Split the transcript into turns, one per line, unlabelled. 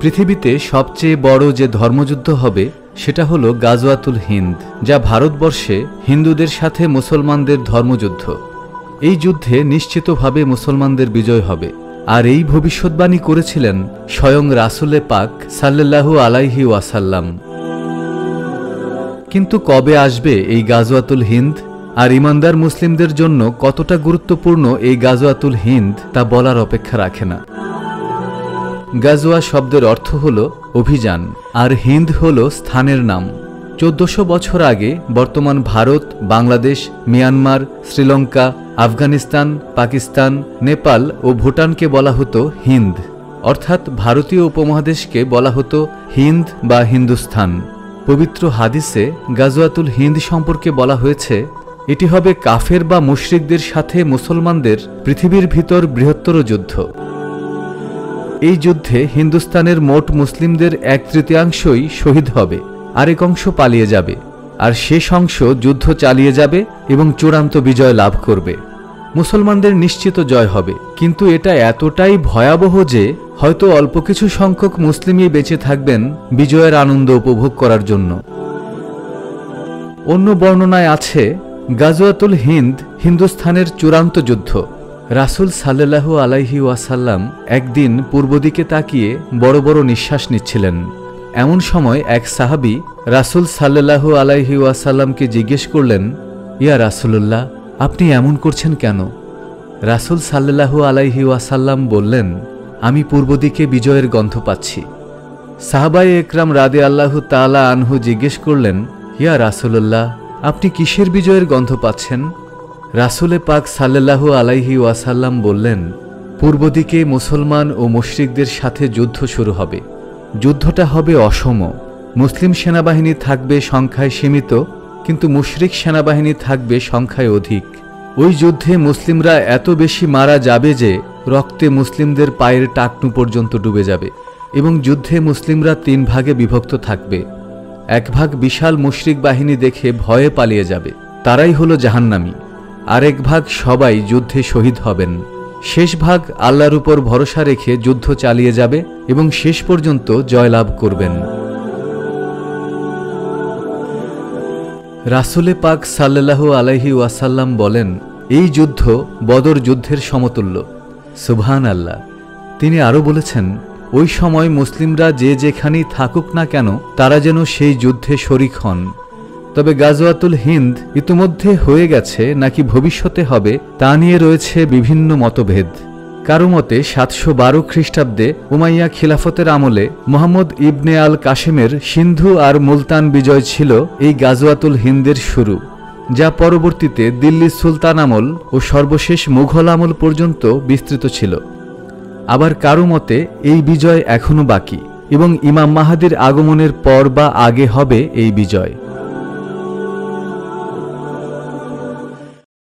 পৃথিবীতে সবচেয়ে বড় যে ধর্মযুদ্ধ হবে সেটা হলো গাজওয়াতুল হিন্দ, যা ভারতবর্ষে হিন্দুদের সাথে মুসলমানদের ধর্মযুদ্ধ। এই যুদ্ধে নিশ্চিতভাবে মুসলমানদের বিজয় হবে, আর এই ভবিষ্যৎবাণী করেছিলেন স্বয়ং রাসূলে পাক সাল্লাল্লাহু আলাইহি ওয়াসাল্লাম। কিন্তু কবে আসবে এই গাজওয়াতুল হিন্দ, আর ইমানদার মুসলিমদের জন্য কতটা গুরুত্বপূর্ণ এই গাজওয়াতুল হিন্দ তা বলার অপেক্ষা রাখে না। গাজওয়া শব্দের অর্থ হল অভিযান, আর হিন্দ হল স্থানের নাম। 1400 বছর আগে বর্তমান ভারত, বাংলাদেশ, মিয়ানমার, শ্রীলঙ্কা, আফগানিস্তান, পাকিস্তান, নেপাল ও ভুটানকে বলা হতো হিন্দ, অর্থাৎ ভারতীয় উপমহাদেশকে বলা হতো হিন্দ বা হিন্দুস্থান। পবিত্র হাদিসে গাজওয়াতুল হিন্দ সম্পর্কে বলা হয়েছে, এটি হবে কাফের বা মুশরিকদের সাথে মুসলমানদের পৃথিবীর ভিতর বৃহত্তর যুদ্ধ। এই যুদ্ধে হিন্দুস্তানের মোট মুসলিমদের 1/3 শহীদ হবে, আরেক অংশ পালিয়ে যাবে, আর শেষ অংশ যুদ্ধ চালিয়ে যাবে এবং চূড়ান্ত বিজয় লাভ করবে। মুসলমানদের নিশ্চিত জয় হবে, কিন্তু এটা এতটাই ভয়াবহ যে হয়তো অল্প কিছু সংখ্যক মুসলিমই বেঁচে থাকবেন বিজয়ের আনন্দ উপভোগ করার জন্য। অন্য বর্ণনায় আছে, গাজওয়াতুল হিন্দ হিন্দুস্তানের চূড়ান্ত যুদ্ধ। রাসূল সাল্লাল্লাহু আলাইহি ওয়াসাল্লাম একদিন পূর্ব দিকে তাকিয়ে বড় বড় নিঃশ্বাস নিচ্ছিলেন। এমন সময় এক সাহাবী রাসূল সাল্লাল্লাহু আলাইহি ওয়াসাল্লামকে জিজ্ঞেস করলেন, ইয়া রাসূলুল্লাহ, আপনি এমন করছেন কেন? রাসূল সাল্লাল্লাহু আলাইহি ওয়াসাল্লাম বললেন, আমি পূর্ব দিকে বিজয়ের গন্ধ পাচ্ছি। সাহাবায়ে একরাম রাদিয়াল্লাহু তাআলা আনহু জিজ্ঞেস করলেন, ইয়া রাসূলুল্লাহ, আপনি কিসের বিজয়ের গন্ধ পাচ্ছেন? রাসূলে পাক সাল্লাল্লাহু আলাইহি ওয়াসাল্লাম বললেন, পূর্ব দিকে মুসলমান ও মুশরিকদের সাথে যুদ্ধ শুরু হবে। যুদ্ধটা হবে অসম। মুসলিম সেনাবাহিনী থাকবে সংখ্যায় সীমিত, কিন্তু মুশরিক সেনাবাহিনী থাকবে সংখ্যায় অধিক। ওই যুদ্ধে মুসলিমরা এত বেশি মারা যাবে যে রক্তে মুসলিমদের পায়ের টাকনু পর্যন্ত ডুবে যাবে, এবং যুদ্ধে মুসলিমরা 3 ভাগে বিভক্ত থাকবে। এক ভাগ বিশাল মুশরিক বাহিনী দেখে ভয়ে পালিয়ে যাবে, তারাই হলো জাহান্নামী। আরেক ভাগ সবাই যুদ্ধে শহীদ হবেন। শেষ ভাগ আল্লাহর উপর ভরসা রেখে যুদ্ধ চালিয়ে যাবে এবং শেষ পর্যন্ত জয়লাভ করবেন। রাসূলে পাক সাল্লাল্লাহু আলাইহি ওয়াসাল্লাম বলেন, এই যুদ্ধ বদর যুদ্ধের সমতুল্য। সুবহানাল্লাহ। তিনি আরও বলেছেন, ওই সময় মুসলিমরা যে যেখানেই থাকুক না কেন তারা যেন সেই যুদ্ধে শরীক হন। তবে গাজওয়াতুল হিন্দ ইতিমধ্যে হয়ে গেছে নাকি ভবিষ্যতে হবে তা নিয়ে রয়েছে বিভিন্ন মতভেদ। কারো মতে 712 খ্রিস্টাব্দে উমাইয়া খিলাফতের আমলে মুহাম্মদ ইবনে আল কাসেমের সিন্ধু আর মুলতান বিজয় ছিল এই গাজওয়াতুল হিন্দের শুরু, যা পরবর্তীতে দিল্লি সুলতান আমল ও সর্বশেষ মুঘল আমল পর্যন্ত বিস্তৃত ছিল। আবার কারো মতে এই বিজয় এখনো বাকি এবং ইমাম মাহাদির আগমনের পর বা আগে হবে এই বিজয়।